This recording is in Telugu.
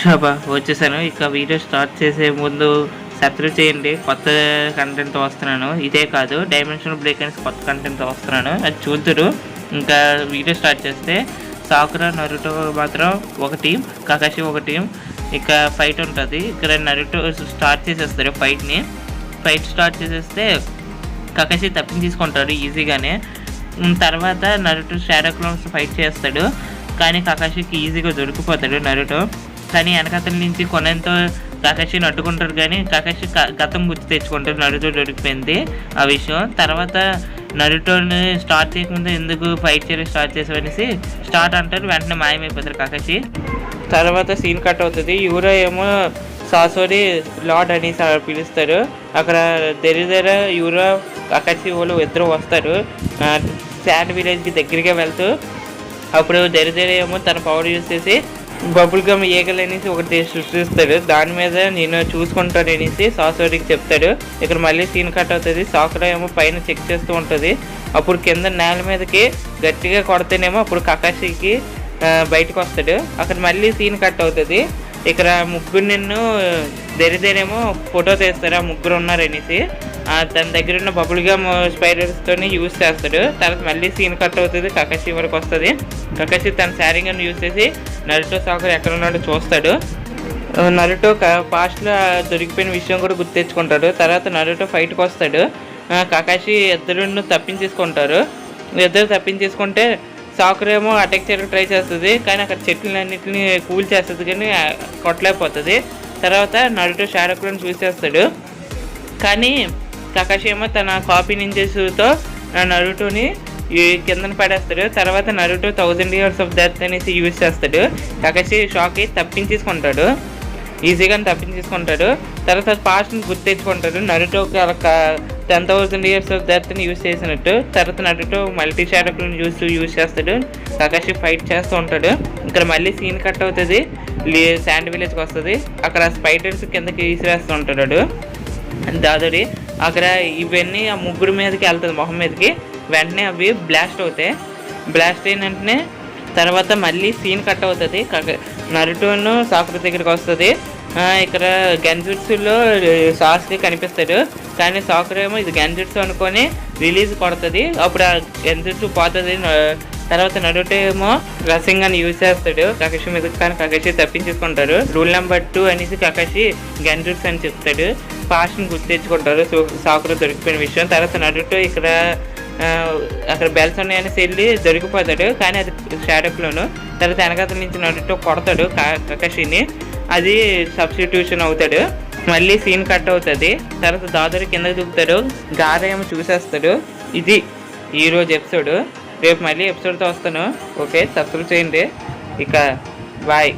షాబా వచ్చేసాను. ఇక వీడియో స్టార్ట్ చేసే ముందు సబ్స్క్రైబ్ చేయండి. కొత్త కంటెంట్‌తో వస్తున్నాను. ఇదే కాదు డైమెన్షనల్ బ్రేక్ అనేసి కొత్త కంటెంట్‌తో వస్తున్నాను. అది చూద్దురు. ఇంకా వీడియో స్టార్ట్ చేస్తే సాకురా, నరుటో మాత్రం ఒక టీం, కకాషి ఒక టీం. ఇక ఫైట్ ఉంటుంది. ఇక్కడ నరుటో స్టార్ట్ చేసేస్తారు ఫైట్‌ని. ఫైట్ స్టార్ట్ చేసేస్తే కకాషి తప్పించేసుకుంటాడు ఈజీగానే. తర్వాత నరుటో షాడో క్లోన్స్ ఫైట్ చేస్తాడు. కానీ కకాషికి ఈజీగా దొరికిపోతాడు నరుటో. కానీ వెనకతల నుంచి కొనంతో కకాషిని అడ్డుకుంటారు. కానీ కకాషి గతం గుర్తు తెచ్చుకుంటాడు నరుటో దొరికిపోయింది ఆ విషయం. తర్వాత నరుటోని స్టార్ట్ చేయకముందు ఎందుకు ఫైట్ చేయడం స్టార్ట్ చేసామనేసి స్టార్ట్ అంటారు. వెంటనే మాయమైపోతారు కకాషి. తర్వాత సీన్ కట్ అవుతుంది. యూరో ఏమో సాసోరి లార్డ్ అనేసి పిలుస్తారు. అక్కడ దగ్గర యూరో కకాషి వాళ్ళు ఇద్దరు వస్తారు శాండ్ విలేజ్కి దగ్గరగా వెళ్తూ. అప్పుడు దగ్గర ఏమో తన పవర్ యూజ్ చేసి బబుల్ గమ్ ఈగలు అనేసి ఒకటి సృష్టిస్తాడు. దాని మీద నేను చూసుకుంటాను అనేసి సాసోరికి చెప్తాడు. ఇక్కడ మళ్ళీ సీన్ కట్ అవుతుంది. సాకురా ఏమో పైన చెక్ చేస్తూ ఉంటుంది. అప్పుడు కింద నేల మీదకి గట్టిగా కొడితేనేమో అప్పుడు కకాషికి బయటకు వస్తాడు. అక్కడ మళ్ళీ సీన్ కట్ అవుతుంది. ఇక్కడ ముగ్గురు నిన్ను దరిదేరేమో ఫోటో తీస్తారు. ఆ ముగ్గురు ఉన్నారనేసి తన దగ్గర ఉన్న బబుల్ గమ్ స్పైడర్స్తో యూజ్ చేస్తాడు. తర్వాత మళ్ళీ సీన్ కట్ అవుతుంది. కకాషి వరకు వస్తుంది. కకాషి తన శారీగన్ యూజ్ చేసి నరుటో సాకురా ఎక్కడ ఉన్నాడో చూస్తాడు. నరుటో పాస్ట్లో దొరికిపోయిన విషయం కూడా గుర్తు తెచ్చుకుంటాడు. తర్వాత నరుటో ఫైట్కి వస్తాడు. కకాషి ఇద్దరు తప్పించేసుకుంటారు. ఇద్దరు తప్పించేసుకుంటే సాకురా ఏమో అటాక్ చేయడానికి ట్రై చేస్తుంది. కానీ అక్కడ చెట్లన్నింటినీ కూల్ చేస్తుంది కానీ కొట్టలేకపోతుంది. తర్వాత నరుటో షాడో క్లోన్ యూజ్ చేస్తాడు. కానీ కకాషి ఏమో తన కాపీ నింజెస్తో నరుటోని కిందన పడేస్తాడు. తర్వాత నరుటో 1000 years of death అనేసి యూజ్ చేస్తాడు. కకాషి షాక్ అయ్యి తప్పించేసుకుంటాడు. ఈజీగానే తప్పించేసుకుంటాడు. తర్వాత పాస్ట్ని గుర్తు తెచ్చుకుంటాడు. నరుటోకి 10,000 years of deathని యూజ్ చేసినట్టు. తర్వాత నరుటో మల్టీ షాడోలను యూజ్ చేస్తాడు. కకాషి ఫైట్ చేస్తూ ఉంటాడు. ఇక్కడ మళ్ళీ సీన్ కట్ అవుతుంది. శాండ్ విలేజ్కి వస్తుంది. అక్కడ స్పైడర్స్ కిందకి విసిరేస్తూ ఉంటాడు దాదరి. అక్కడ ఇవన్నీ ఆ ముగ్గురు మీదకి వెళ్తుంది మొహం మీదకి. వెంటనే అవి బ్లాస్ట్ అవుతాయి. బ్లాస్ట్ అయిన వెంటనే తర్వాత మళ్ళీ సీన్ కట్ అవుతుంది. నరుటోను సాకురా దగ్గరికి వస్తుంది. ఇక్కడ గన్జుట్సులో సాస్కి కనిపిస్తాడు. కానీ సాకురా ఏమో ఇది గన్జుట్సు అనుకొని రిలీజ్ కొడుతుంది. అప్పుడు ఆ గన్జుట్సు పోతుంది. తర్వాత నరుటో ఏమో రసింగ్ యూజ్ చేస్తాడు కకాషి మీద. కానీ కకాషి తప్పించేసుకుంటారు. రూల్ నెంబర్ 2 అనేసి కకాషి గన్జుట్సు అని చెప్తాడు. పాస్ట్ని గుర్తు తెచ్చుకుంటారు సాకురా దొరికిపోయిన విషయం. తర్వాత నరుటో ఇక్కడ అక్కడ బెల్స్ ఉన్నాయనేసి వెళ్ళి దొరికిపోతాడు. కానీ అది షాడోలోను. తర్వాత వెనకాల నుంచి నరుటో కొడతాడు కకాషిని. అది సబ్స్టిట్యూషన్ అవుతాడు. మళ్ళీ సీన్ కట్ అవుతుంది. తర్వాత దాదరి కిందకి దిగుతాడు. గారా ఏమో చూసేస్తాడు. ఇది ఈరోజు ఎపిసోడ్. రేపు మళ్ళీ ఎపిసోడ్తో వస్తాను. ఓకే, సబ్స్క్రైబ్ చేయండి. ఇక బాయ్.